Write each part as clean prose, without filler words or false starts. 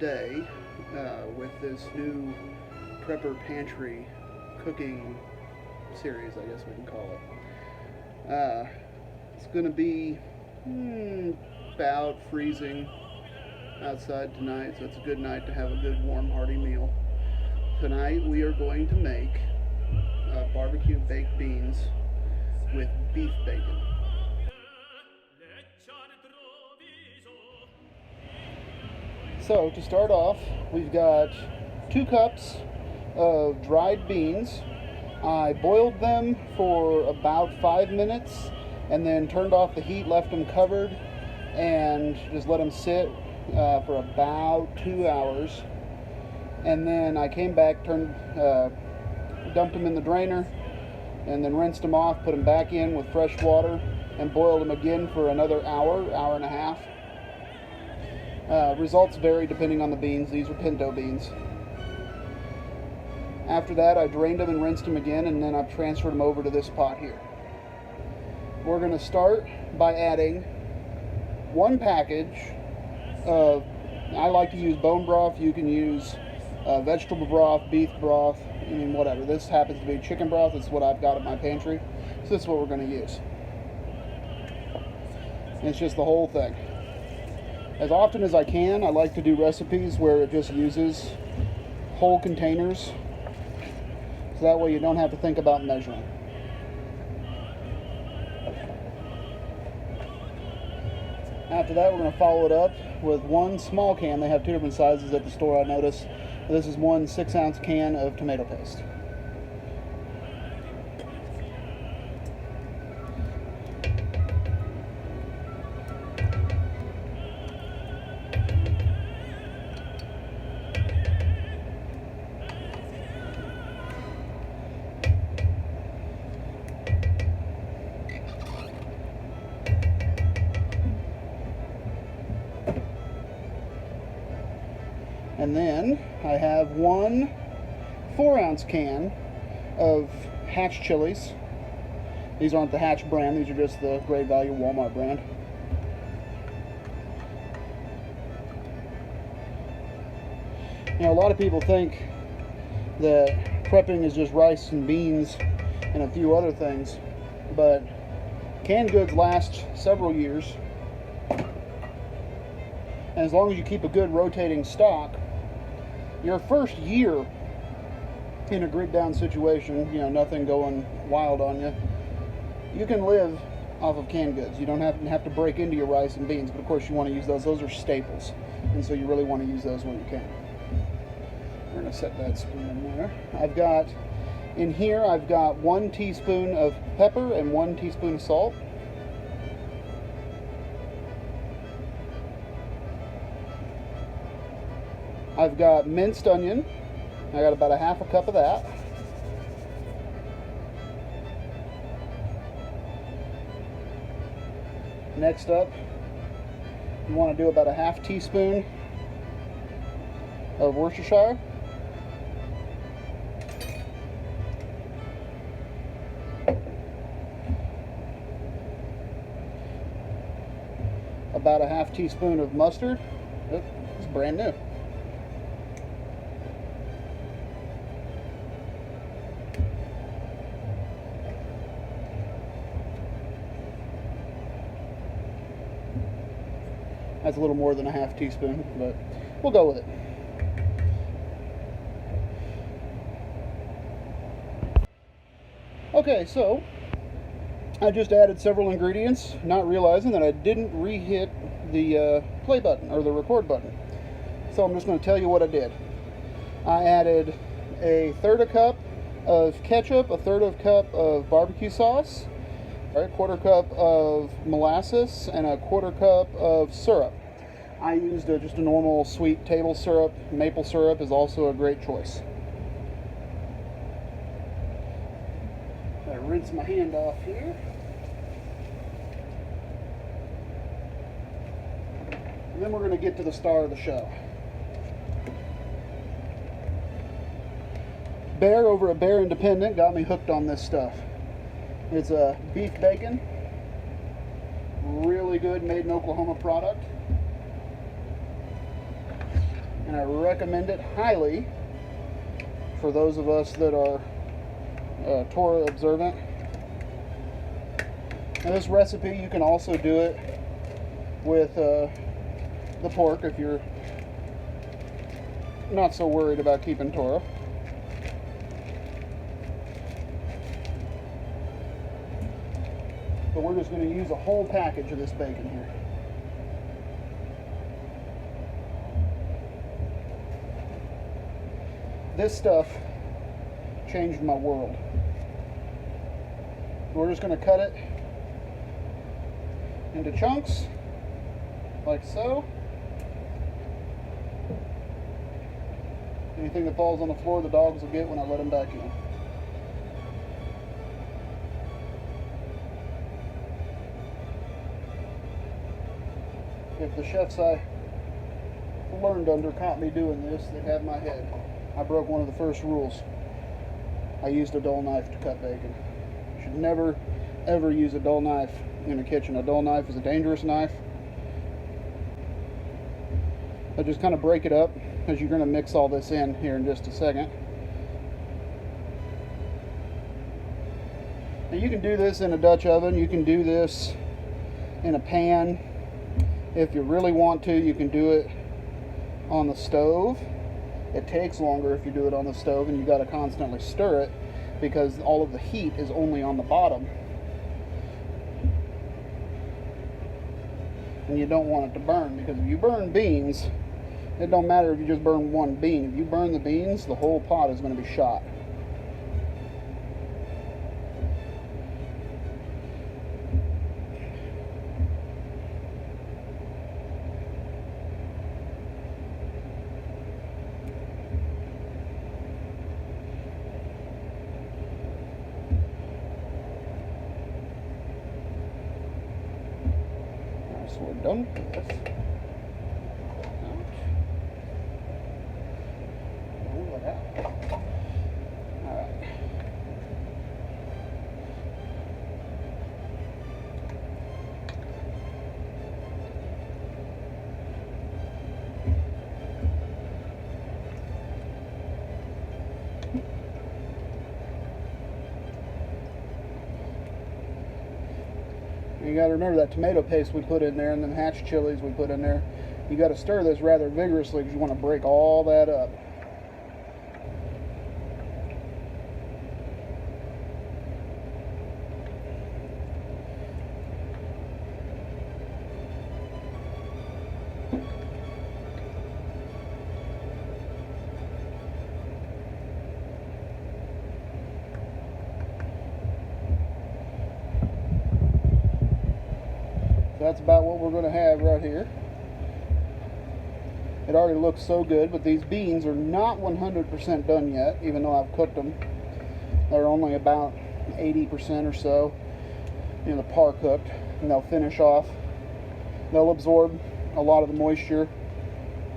today with this new prepper pantry cooking series, I guess we can call it. It's going to be about freezing outside tonight, so it's a good night to have a good warm hearty meal. Tonight we are going to make barbecue baked beans with beef bacon. So to start off, we've got 2 cups of dried beans. I boiled them for about 5 minutes and then turned off the heat, left them covered, and just let them sit for about 2 hours. And then I came back, dumped them in the drainer, and then rinsed them off, put them back in with fresh water, and boiled them again for another hour, hour and a half. Results vary depending on the beans. These are pinto beans. After that, I drained them and rinsed them again, and then I've transferred them over to this pot here. We're going to start by adding 1 package of, I like to use bone broth. You can use vegetable broth, beef broth, I mean whatever. This happens to be chicken broth. It's what I've got at my pantry. So this is what we're going to use. And it's just the whole thing. As often as I can, I like to do recipes where it just uses whole containers, so that way you don't have to think about measuring. After that, we're going to follow it up with 1 small can. They have 2 different sizes at the store, I noticed. This is 1 6-ounce can of tomato paste. And then I have 1 4-ounce can of Hatch chilies. These aren't the Hatch brand, these are just the Great Value Walmart brand. You know, a lot of people think that prepping is just rice and beans and a few other things, but canned goods last several years. And as long as you keep a good rotating stock, your first year in a grid down situation, you know, nothing going wild on you, you can live off of canned goods. You don't have to break into your rice and beans, but of course you want to use those. Those are staples, and so you really want to use those when you can. We're going to set that spoon in there. In here I've got 1 teaspoon of pepper and 1 teaspoon of salt. I've got minced onion. I got about a 1/2 cup of that. Next up, you want to do about a 1/2 teaspoon of Worcestershire. About a 1/2 teaspoon of mustard. Oh, it's brand new. That's a little more than a 1/2 teaspoon, but we'll go with it. Okay, so I just added several ingredients, not realizing that I didn't re-hit the play button or the record button. So I'm just going to tell you what I did. I added a 1/3 cup of ketchup, a 1/3 cup of barbecue sauce, a 1/4 cup of molasses, and a 1/4 cup of syrup. I used just a normal sweet table syrup. Maple syrup is also a great choice. I rinse my hand off here. And then we're going to get to the star of the show. Bear over at Bear Independent got me hooked on this stuff. It's a beef bacon, really good, made in Oklahoma product. and I recommend it highly for those of us that are Torah observant. Now, this recipe, you can also do it with the pork if you're not so worried about keeping Torah. But we're just going to use a whole package of this bacon here. This stuff changed my world. We're just going to cut it into chunks, like so. Anything that falls on the floor, the dogs will get when I let them back in. If the chefs I learned under caught me doing this, they had my head. I broke one of the first rules. I used a dull knife to cut bacon. You should never, ever use a dull knife in a kitchen. A dull knife is a dangerous knife. But just kind of break it up, because you're going to mix all this in here in just a second. Now you can do this in a Dutch oven. You can do this in a pan. If you really want to, you can do it on the stove. It takes longer if you do it on the stove, and you got to constantly stir it because all of the heat is only on the bottom. And you don't want it to burn, because if you burn beans, it don't matter if you just burn one bean. If you burn the beans, the whole pot is going to be shot. So we're done with this. Pull it out. All right. You got to remember that tomato paste we put in there and then hatch chilies we put in there. You got to stir this rather vigorously because you want to break all that up. That's about what we're going to have right here. It already looks so good, but these beans are not 100% done yet, even though I've cooked them. They're only about 80% or so in the par cooked, and they'll finish off. They'll absorb a lot of the moisture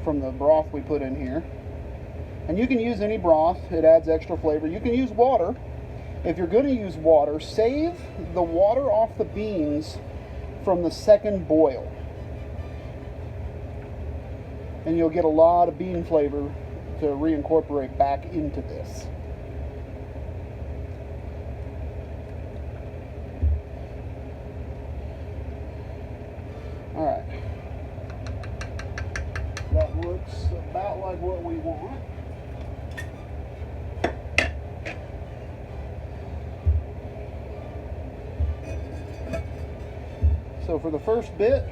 from the broth we put in here. And you can use any broth, it adds extra flavor. You can use water. If you're going to use water, save the water off the beans from the second boil, and you'll get a lot of bean flavor to reincorporate back into this. All right, that looks about like what we want. So for the first bit,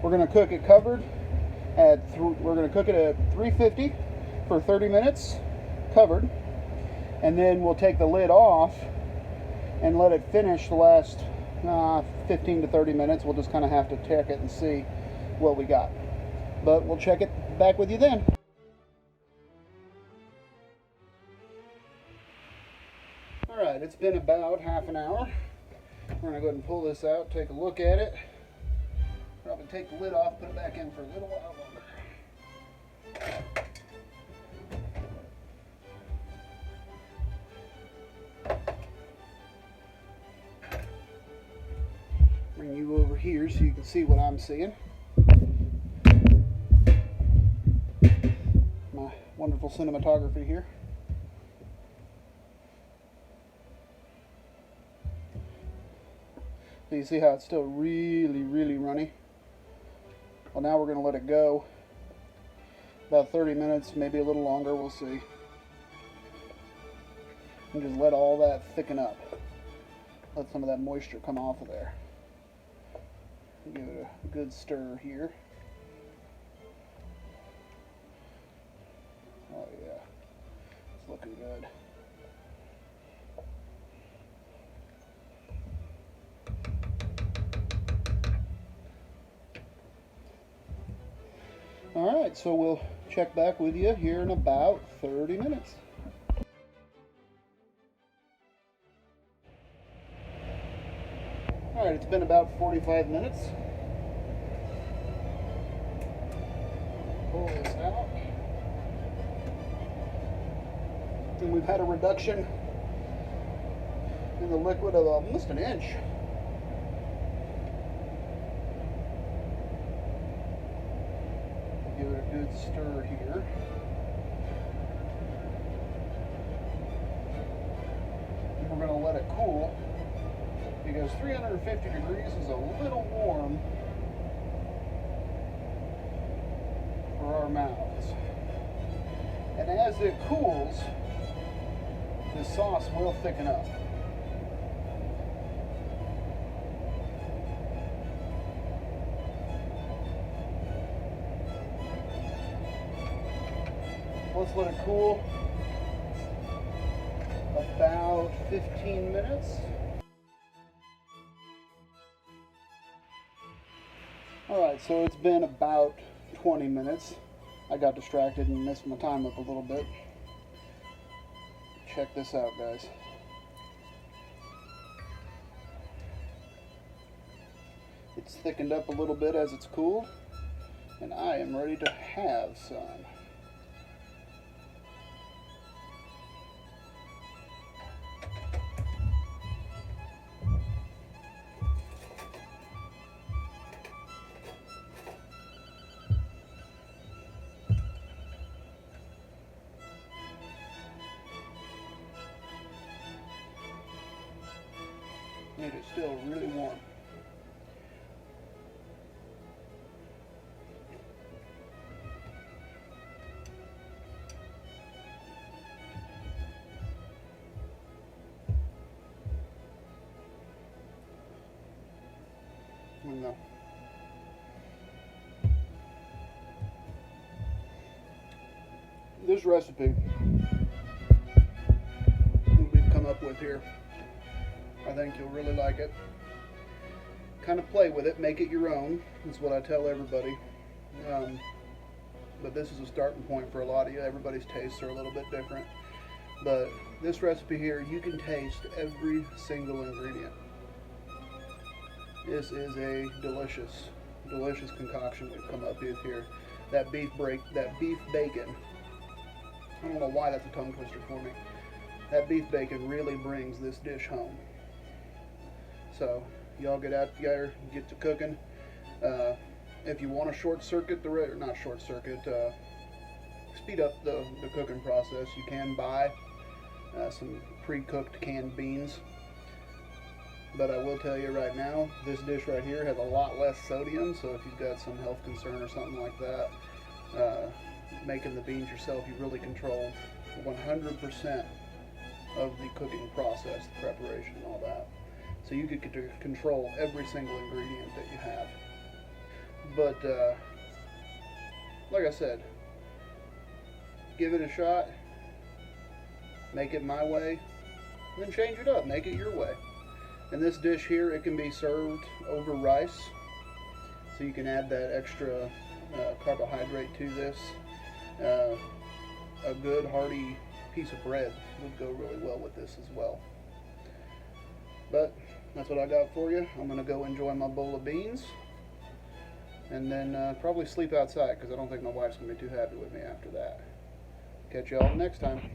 we're going to cook it covered at we're going to cook it at 350 for 30 minutes covered, and then we'll take the lid off and let it finish the last 15 to 30 minutes. We'll just kind of have to check it and see what we got, but we'll check it back with you then. All right, it's been about half an hour. We're going to go ahead and pull this out, take a look at it. Probably take the lid off, put it back in for a little while longer. Bring you over here so you can see what I'm seeing. wonderful cinematography here. So you see how it's still really, really runny? Well, now we're going to let it go about 30 minutes, maybe a little longer, we'll see. And just let all that thicken up. Let some of that moisture come off of there. Give it a good stir here. Oh yeah, it's looking good. Alright, so we'll check back with you here in about 30 minutes. Alright, it's been about 45 minutes. Pull this out. And we've had a reduction in the liquid of almost an inch. Give it a good stir here. And we're going to let it cool, because 350 degrees is a little warm for our mouths. And as it cools, the sauce will thicken up. Let's let it cool about 15 minutes. Alright, so it's been about 20 minutes. I got distracted and messed my time up a little bit. Check this out, guys. It's thickened up a little bit as it's cooled, and I am ready to have some. It is still really warm. No. This recipe we've come up with here, I think you'll really like it. Kind of play with it, make it your own. That's what I tell everybody. But this is a starting point for a lot of you. Everybody's tastes are a little bit different. But this recipe here, you can taste every single ingredient. This is a delicious, delicious concoction we've come up with here. That beef bacon. I don't know why that's a tongue twister for me. That beef bacon really brings this dish home. So y'all get out there, get to cooking. If you want to short circuit speed up the cooking process, you can buy some pre-cooked canned beans. But I will tell you right now, this dish right here has a lot less sodium, so if you've got some health concern or something like that, making the beans yourself, you really control 100% of the cooking process, the preparation and all that. So you could control every single ingredient that you have. But like I said, give it a shot, make it my way, and then change it up, make it your way. And this dish here, it can be served over rice, so you can add that extra carbohydrate to this. A good hearty piece of bread would go really well with this as well. But that's what I got for you. I'm going to go enjoy my bowl of beans, and then probably sleep outside, because I don't think my wife's going to be too happy with me after that. Catch y'all next time.